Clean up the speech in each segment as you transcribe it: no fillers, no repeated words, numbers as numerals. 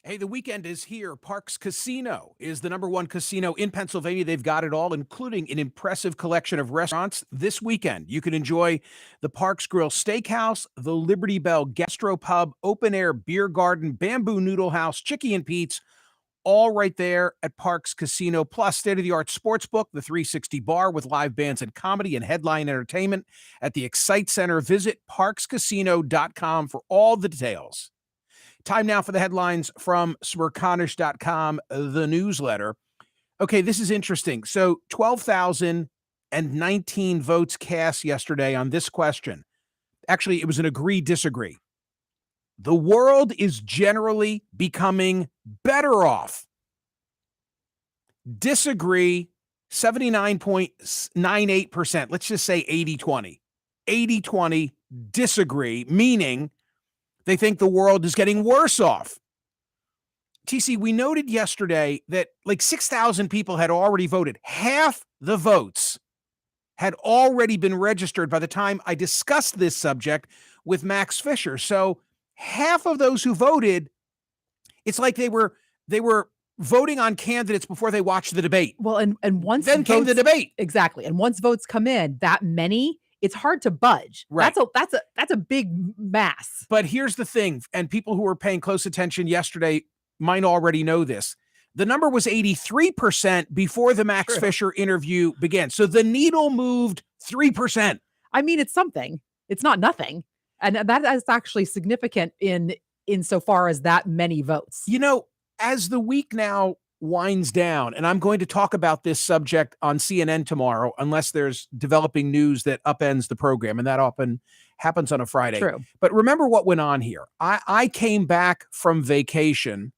Hey, the weekend is here. Parks Casino is the number one casino in Pennsylvania. They've got it all, including an impressive collection of restaurants. This weekend, you can enjoy the Parks Grill Steakhouse, the Liberty Bell Gastropub, Open Air Beer Garden, Bamboo Noodle House, Chicky and Pete's, all right there at Parks Casino. Plus, state-of-the-art sportsbook, the 360 bar with live bands and comedy and headline entertainment at the Excite Center. Visit parkscasino.com for all the details. Time now for the headlines from Smerconish.com, the newsletter. Okay, this is interesting. So 12,019 votes cast yesterday on this question. Actually, it was an agree-disagree. The world is generally becoming better off. Disagree, 79.98%. Let's just say 80-20. 80-20 disagree, meaning they think the world is getting worse off. TC, we noted yesterday that like 6,000 people had already voted. Half the votes had already been registered by the time I discussed this subject with Max Fisher. So half of those who voted, it's like they were voting on candidates before they watched the debate. Well, and once then came the debate. Exactly. And once votes come in, that many, it's hard to budge. Right. That's a big mass. But here's the thing, and people who were paying close attention yesterday might already know this. The number was 83% before the Max Fisher interview began. So the needle moved 3%. I mean, it's something. It's not nothing. And that is actually significant insofar as that many votes. You know, as the week now winds down, and I'm going to talk about this subject on CNN tomorrow, unless there's developing news that upends the program, and that often happens on a Friday. True. But remember what went on here. I came back from vacation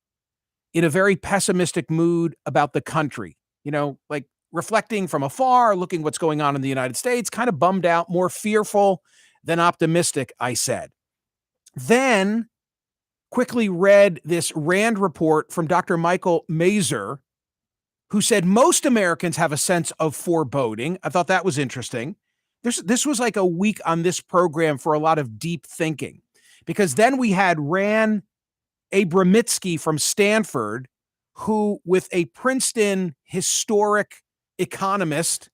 in a very pessimistic mood about the country, you know, like reflecting from afar, looking what's going on in the United States, kind of bummed out, more fearful than optimistic, I said. Then quickly read this RAND report from Dr. Michael Mazer, who said most Americans have a sense of foreboding. I thought that was interesting. This was like a week on this program for a lot of deep thinking, because then we had Ran Abramitsky from Stanford, who, with a Princeton historic economist,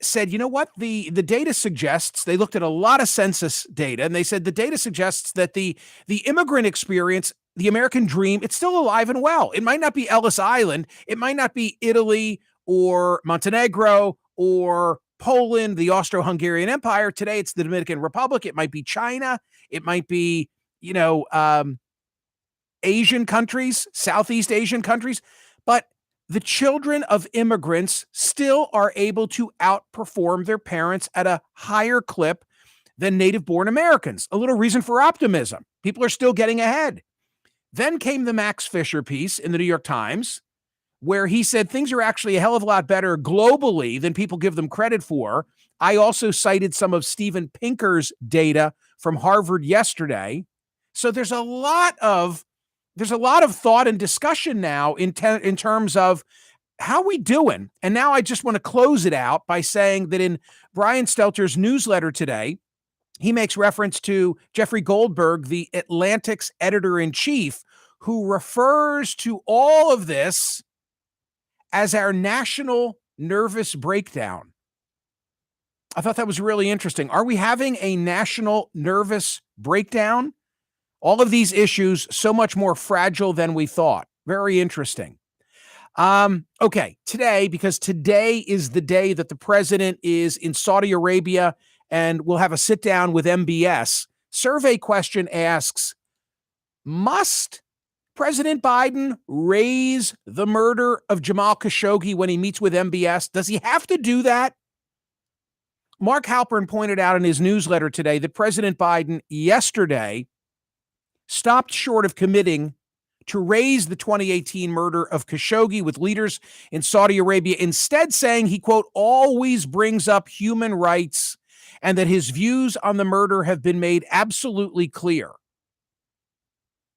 said, you know what, the data suggests, they looked at a lot of census data, and they said the data suggests that the immigrant experience, the American dream, it's still alive and well. It might not be Ellis Island. It might not be Italy or Montenegro or Poland, the Austro-Hungarian Empire. Today, it's the Dominican Republic. It might be China. It might be, you know, Asian countries, Southeast Asian countries. But the children of immigrants still are able to outperform their parents at a higher clip than native-born Americans. A little reason for optimism. People are still getting ahead. Then came the Max Fisher piece in the New York Times, where he said things are actually a hell of a lot better globally than people give them credit for. I also cited some of Steven Pinker's data from Harvard yesterday. So there's a lot of thought and discussion now in terms of how we doing. And now I just want to close it out by saying that in Brian Stelter's newsletter today, he makes reference to Jeffrey Goldberg, the Atlantic's editor-in-chief, who refers to all of this as our national nervous breakdown. I thought that was really interesting. Are we having a national nervous breakdown? All of these issues so much more fragile than we thought. Very interesting. Okay, today, because today is the day that the president is in Saudi Arabia and we'll have a sit down with MBS. Survey question asks, must President Biden raise the murder of Jamal Khashoggi when he meets with MBS? Does he have to do that? Mark Halpern pointed out in his newsletter today that President Biden yesterday stopped short of committing to raise the 2018 murder of Khashoggi with leaders in Saudi Arabia, instead saying he, quote, always brings up human rights and that his views on the murder have been made absolutely clear.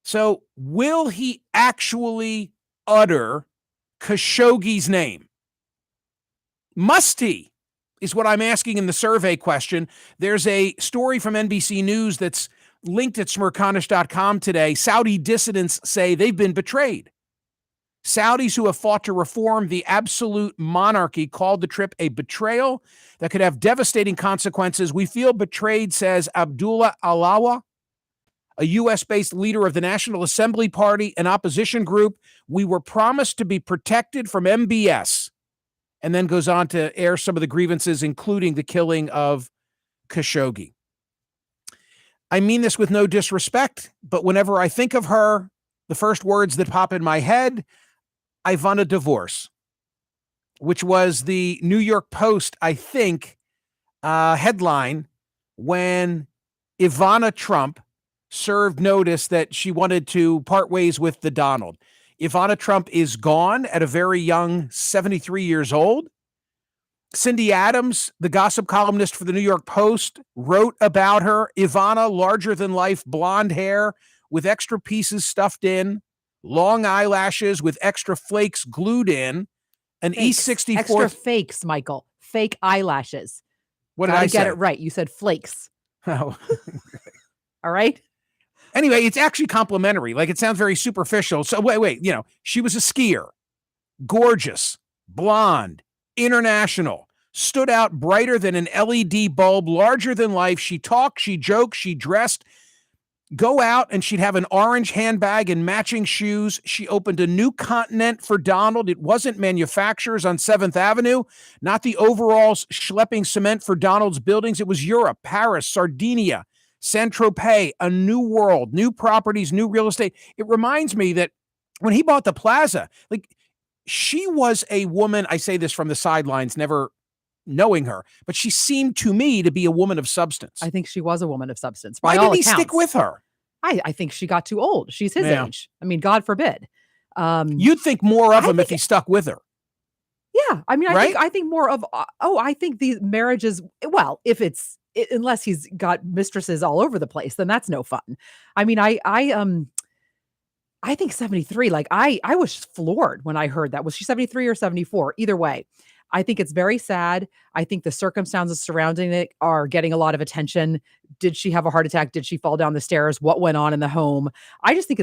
So will he actually utter Khashoggi's name? Must he? Is what I'm asking in the survey question. There's a story from NBC News that's linked at Smerconish.com today, Saudi dissidents say they've been betrayed. Saudis who have fought to reform the absolute monarchy called the trip a betrayal that could have devastating consequences. We feel betrayed, says Abdullah Alawa, a U.S.-based leader of the National Assembly Party, an opposition group. We were promised to be protected from MBS. And then goes on to air some of the grievances, including the killing of Khashoggi. I mean this with no disrespect, but whenever I think of her, the first words that pop in my head, Ivana divorce, which was the New York Post, I think, headline when Ivana Trump served notice that she wanted to part ways with the Donald. Ivana Trump is gone at a very young 73 years old. Cindy Adams, the gossip columnist for the New York Post, wrote about her. Ivana, larger-than-life blonde hair with extra pieces stuffed in, long eyelashes with extra flakes glued in, an E64. Extra fakes, Michael. Fake eyelashes. What did I say? Get it right. You said flakes. Oh. All right. Anyway, it's actually complimentary. Like, it sounds very superficial. So wait, she was a skier, gorgeous, blonde, international, stood out brighter than an LED bulb, larger than life. She talked, she joked, she dressed. Go out and she'd have an orange handbag and matching shoes. She opened a new continent for Donald. It wasn't manufacturers on 7th Avenue, not the overalls schlepping cement for Donald's buildings. It was Europe, Paris, Sardinia, Saint-Tropez, a new world, new properties, new real estate. It reminds me that when he bought the plaza, like, she was a woman, I say this from the sidelines, never knowing her, but she seemed to me to be a woman of substance. I think she was a woman of substance. Why did he stick with her? I think she got too old. She's his age. I mean, God forbid. You'd think more of him if he stuck with her. Yeah. I mean, I think more of, I think these marriages, well, unless he's got mistresses all over the place, then that's no fun. I mean, I think 73, like I was floored when I heard that. Was she 73 or 74? Either way, I think it's very sad. I think the circumstances surrounding it are getting a lot of attention. Did she have a heart attack? Did she fall down the stairs? What went on in the home? I just think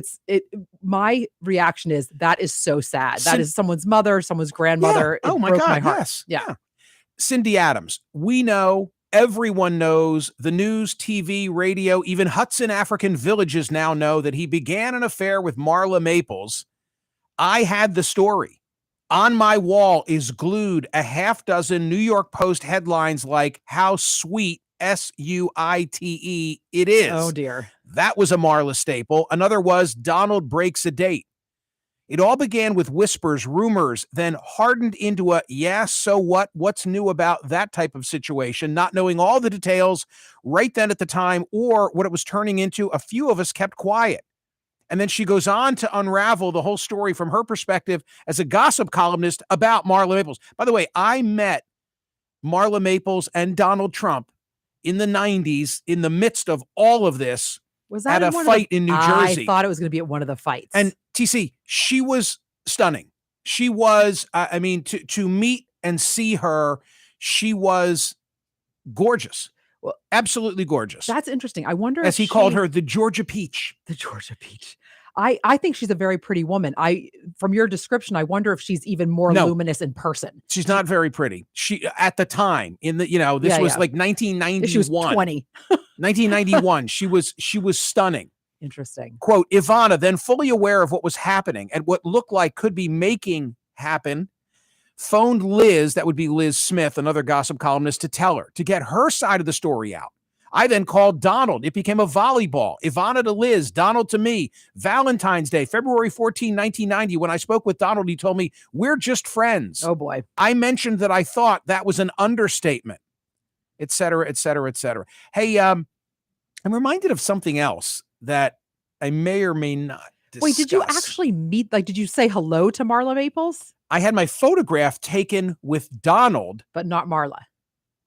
my reaction is that is so sad. That is someone's mother, someone's grandmother. Yeah. Oh my God. My heart. Yes. Yeah. Cindy Adams. We know, everyone knows, the news, TV, radio, even Hudson African villages now know that he began an affair with Marla Maples. I had the story. On my wall is glued a half dozen New York Post headlines like "How Sweet, SUITE it is." Oh dear. That was a Marla staple. Another was Donald breaks a date. It all began with whispers, rumors, then hardened into a, yeah, so what? What's new about that type of situation? Not knowing all the details right then at the time or what it was turning into, a few of us kept quiet. And then she goes on to unravel the whole story from her perspective as a gossip columnist about Marla Maples. By the way, I met Marla Maples and Donald Trump in the 90s in the midst of all of this. Was that at a fight in New Jersey? I thought it was going to be at one of the fights. And TC, she was stunning. She was, I mean, to meet and see her, she was gorgeous. Well, absolutely gorgeous. That's interesting. I wonder as he called her, the Georgia Peach. The Georgia Peach. I think she's a very pretty woman. From your description, I wonder if she's even more luminous in person. She's not very pretty. She, at the time, in the, this was like 1991. She was 20. 1991. She was stunning. Interesting. Quote, Ivana, then fully aware of what was happening and what looked like could be making happen, phoned Liz, that would be Liz Smith, another gossip columnist, to tell her, to get her side of the story out. I then called Donald. It became a volleyball. Ivana to Liz, Donald to me. Valentine's Day, February 14, 1990. When I spoke with Donald, he told me, we're just friends. Oh, boy. I mentioned that I thought that was an understatement, et cetera, et cetera, et cetera. Hey, I'm reminded of something else that I may or may not discuss. Wait, did you actually meet, did you say hello to Marla Maples? I had my photograph taken with Donald. But not Marla.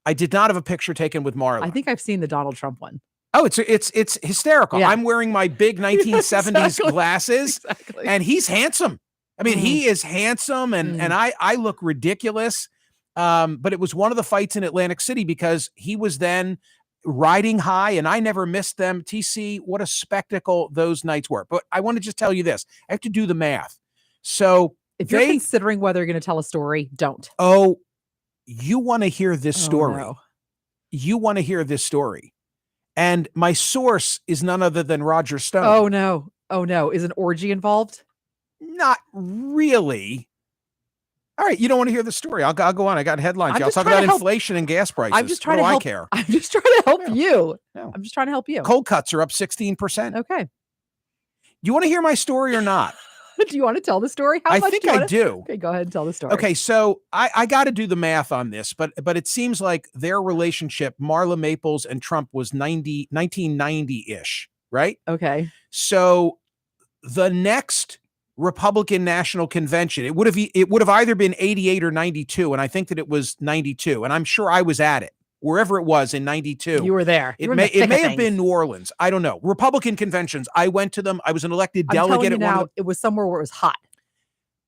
I did not have a picture taken with Marla. I think I've seen the Donald Trump one. Oh, it's hysterical. Yeah. I'm wearing my big 1970s glasses, and he's handsome. I mean, he is handsome, and I look ridiculous. But it was one of the fights in Atlantic City because he was then riding high, and I never missed them. TC, what a spectacle those nights were. But I want to just tell you this. I have to do the math. So if you're considering whether you're going to tell a story, don't. Oh, you want to hear this story. No. You want to hear this story. And my source is none other than Roger Stone. Oh, no. Oh, no. Is an orgy involved? Not really. All right, you don't want to hear the story. I'll go on. I got headlines. I'll talk about inflation and gas prices. I'm just trying to help. I care. I'm just trying to help you. No. I'm just trying to help you. Cold cuts are up 16%. Okay. You want to hear my story or not? Do you want to tell the story? I think I do. Okay, go ahead and tell the story. Okay, so I got to do the math on this, but it seems like their relationship, Marla Maples and Trump, was 1990-ish, right? Okay. So the next Republican National Convention, it would have either been 88 or 92, and I think that it was 92, and I'm sure I was at it. Wherever it was in 92. You were there. It may have been New Orleans. I don't know. Republican conventions. I went to them. I was an elected delegate at one of them. It was somewhere where it was hot.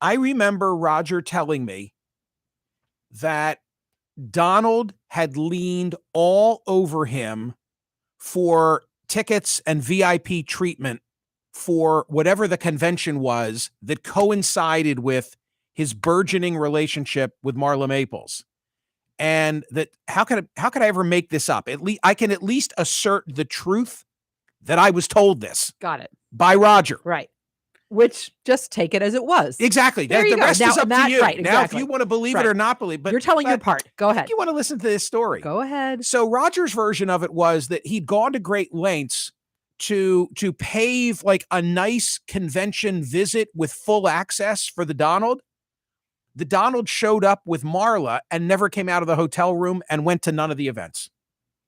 I remember Roger telling me that Donald had leaned all over him for tickets and VIP treatment for whatever the convention was that coincided with his burgeoning relationship with Marla Maples. And that how could I ever make this up? I can at least assert the truth that I was told this. Got it. By Roger. Right. Which, just take it as it was. Exactly. The rest is up to you. Right, now, if you want to believe it or not believe, but you're telling your part. Go ahead. You want to listen to this story. Go ahead. So Roger's version of it was that he'd gone to great lengths to pave like a nice convention visit with full access for the Donald. The Donald showed up with Marla and never came out of the hotel room and went to none of the events.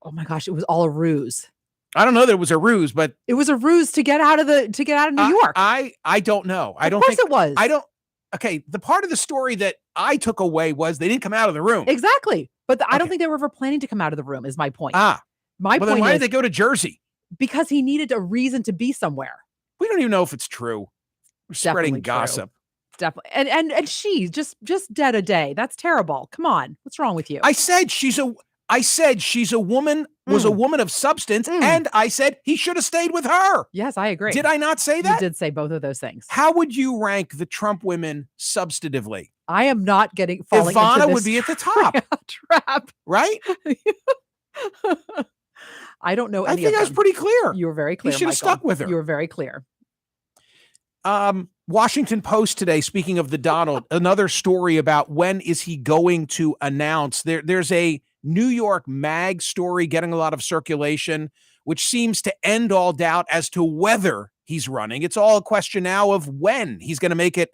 Oh my gosh, it was all a ruse. I don't know that it was a ruse, but it was a ruse to get out of New York. I don't know. I don't think it was. Okay, the part of the story that I took away was they didn't come out of the room. Exactly. But I don't think they were ever planning to come out of the room is my point. My point then why did they go to Jersey? Because he needed a reason to be somewhere. We don't even know if it's true. We're spreading gossip. Definitely. And she just dead a day. That's terrible. Come on. What's wrong with you? I said she's a woman, was a woman of substance, and I said he should have stayed with her. Yes, I agree. Did I not say that? You did say both of those things. How would you rank the Trump women substantively? I am not falling Ivana into this would be at the top. Trap. Right? I don't know any I think I was pretty clear. You were very clear, You should have stuck with her. You were very clear. Washington Post today, speaking of the Donald, another story about when is he going to announce. There's a New York Mag story getting a lot of circulation, which seems to end all doubt as to whether he's running. It's all a question now of when he's going to make it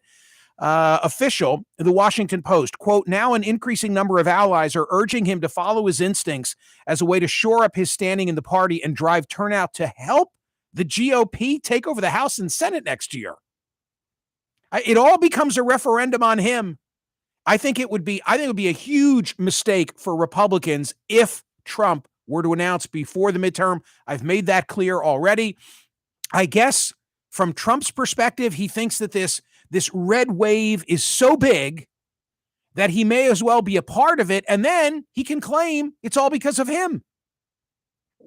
official. The Washington Post, quote, now an increasing number of allies are urging him to follow his instincts as a way to shore up his standing in the party and drive turnout to help the GOP take over the House and Senate next year. It all becomes a referendum on him. I think it would be a huge mistake for Republicans if Trump were to announce before the midterm. I've made that clear already. I guess from Trump's perspective, he thinks that this red wave is so big that he may as well be a part of it, and then he can claim it's all because of him.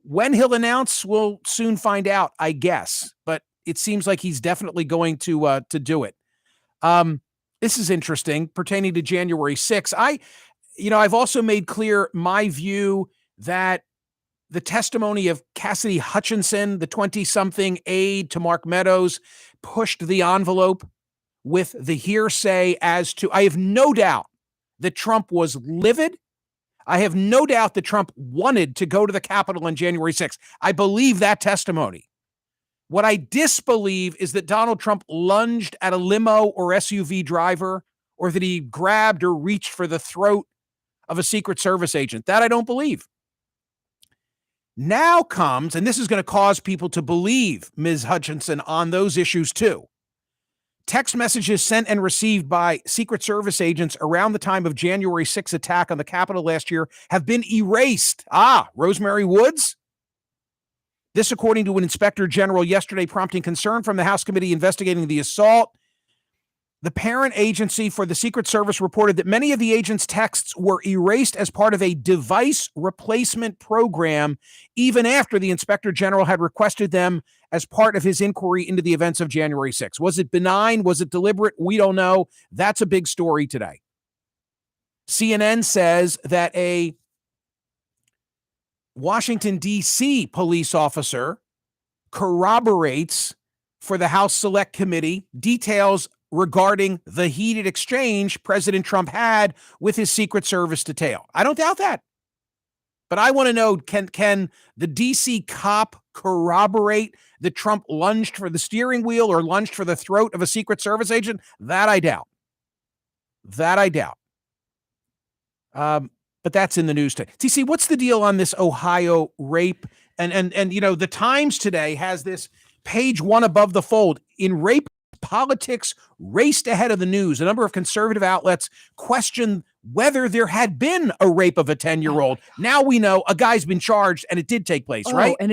When he'll announce, we'll soon find out, I guess. But it seems like he's definitely going to do it. This is interesting pertaining to January 6th. I've also made clear my view that the testimony of Cassidy Hutchinson, the 20-something aide to Mark Meadows, pushed the envelope with the hearsay as to, I have no doubt that Trump was livid. I have no doubt that Trump wanted to go to the Capitol on January 6th. I believe that testimony. What I disbelieve is that Donald Trump lunged at a limo or SUV driver, or that he grabbed or reached for the throat of a Secret Service agent. That I don't believe. Now comes, and this is going to cause people to believe Ms. Hutchinson on those issues too. Text messages sent and received by Secret Service agents around the time of January 6th attack on the Capitol last year have been erased. Rosemary Woods? This, according to an inspector general yesterday, prompting concern from the House committee investigating the assault. The parent agency for the Secret Service reported that many of the agent's texts were erased as part of a device replacement program, even after the Inspector General had requested them as part of his inquiry into the events of January 6th. Was it benign? Was it deliberate? We don't know. That's a big story today. CNN says that a Washington, D.C. police officer corroborates for the House Select Committee details regarding the heated exchange President Trump had with his Secret Service detail. I don't doubt that. But I want to know, can the D.C. cop corroborate that Trump lunged for the steering wheel or lunged for the throat of a Secret Service agent? That I doubt. But that's in the news today. TC, what's the deal on this Ohio rape? And you know, the Times today has this page one above the fold. In rape politics raced ahead of the news. A number of conservative outlets questioned whether there had been a rape of a 10-year-old. Now we know a guy's been charged and it did take place, right? And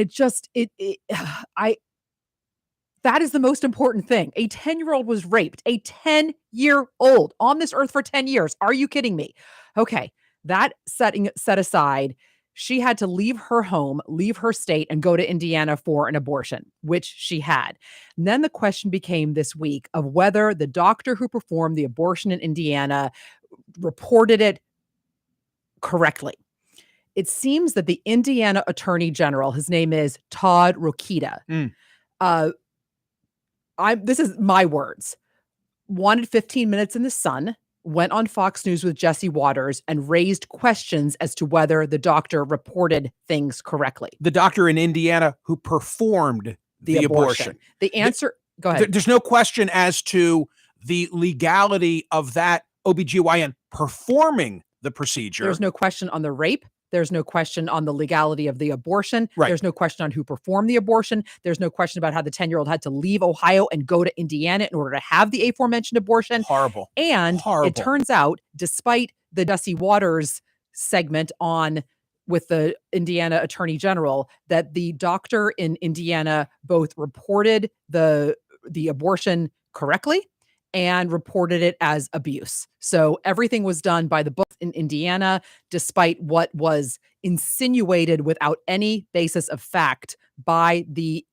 that is the most important thing. A 10-year-old was raped. A 10-year-old on this earth for 10 years. Are you kidding me? Okay. That set aside, she had to leave her home, leave her state, and go to Indiana for an abortion, which she had. And then the question became this week of whether the doctor who performed the abortion in Indiana reported it correctly. It seems that the Indiana Attorney General, his name is Todd Rokita. This is my words. Wanted 15 minutes in the sun, went on Fox News with Jesse Waters and raised questions as to whether the doctor reported things correctly. The doctor in Indiana who performed the abortion. The answer, go ahead. There's no question as to the legality of that OBGYN performing the procedure. There's no question on the rape. There's no question on the legality of the abortion. Right. There's no question on who performed the abortion. There's no question about how the 10-year-old had to leave Ohio and go to Indiana in order to have the aforementioned abortion. Horrible. And it turns out, despite the Jesse Waters segment with the Indiana Attorney General, that the doctor in Indiana both reported the abortion correctly and reported it as abuse. So everything was done by the book in Indiana, despite what was insinuated without any basis of fact by the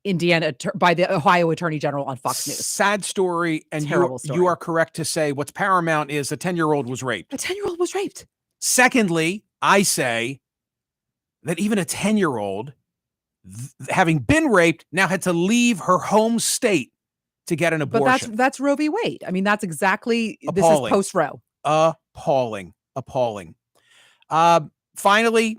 Ohio Attorney General on Fox News. Sad story. And terrible story. You are correct to say what's paramount is a 10-year-old was raped. A 10-year-old was raped. Secondly, I say that even a 10-year-old, having been raped, now had to leave her home state to get an abortion. But that's Roe v. Wade. I mean, that's exactly, appalling. This is post-Roe. Appalling. Finally,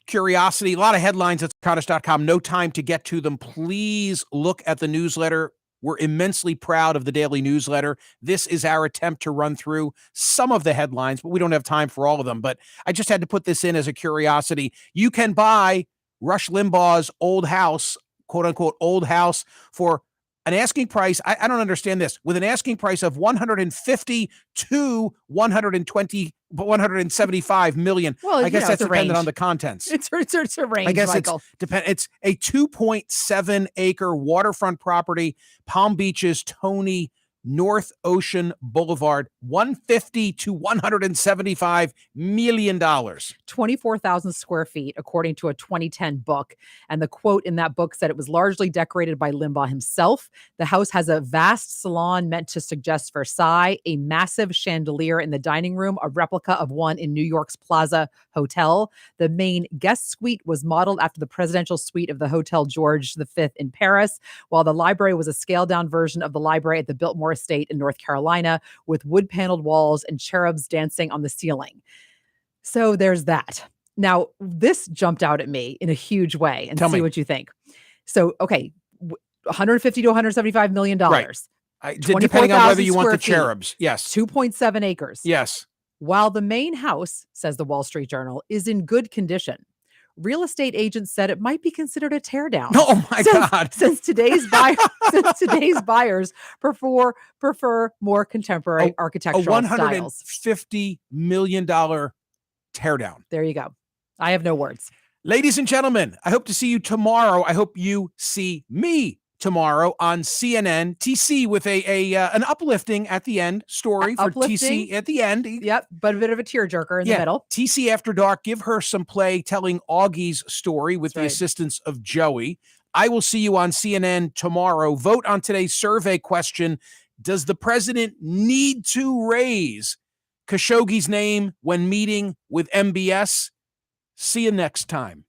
curiosity, a lot of headlines at Smerconish.com. No time to get to them. Please look at the newsletter. We're immensely proud of the daily newsletter. This is our attempt to run through some of the headlines, but we don't have time for all of them. But I just had to put this in as a curiosity. You can buy Rush Limbaugh's old house, quote unquote, old house, for an asking price. I don't understand this. With an asking price of $150 to $175 million. Well, I guess that's dependent range. on the contents. It's a range, I guess Michael. It's a 2.7 acre waterfront property, Palm Beach's Tony North Ocean Boulevard, $150 to $175 million. 24,000 square feet, according to a 2010 book. And the quote in that book said it was largely decorated by Limbaugh himself. The house has a vast salon meant to suggest Versailles, a massive chandelier in the dining room, a replica of one in New York's Plaza Hotel. The main guest suite was modeled after the presidential suite of the Hotel George V in Paris, while the library was a scaled-down version of the library at the Biltmore Estate in North Carolina, with wood-paneled walls and cherubs dancing on the ceiling. So there's that. Now, this jumped out at me in a huge way, and see what you think. So, okay, $150 to $175 million. Right. Depending on whether you want the cherubs. Yes. 2.7 acres. Yes. While the main house, says the Wall Street Journal, is in good condition, real estate agents said it might be considered a teardown. Oh my God. Since today's buyers prefer more contemporary architectural styles. $150 million teardown. There you go. I have no words. Ladies and gentlemen, I hope to see you tomorrow. I hope you see me tomorrow on CNN. TC with an uplifting at the end story for TC at the end. Yep, but a bit of a tearjerker in the middle. TC After Dark, give her some play telling Augie's story with the assistance of Joey. I will see you on CNN tomorrow. Vote on today's survey question. Does the president need to raise Khashoggi's name when meeting with MBS? See you next time.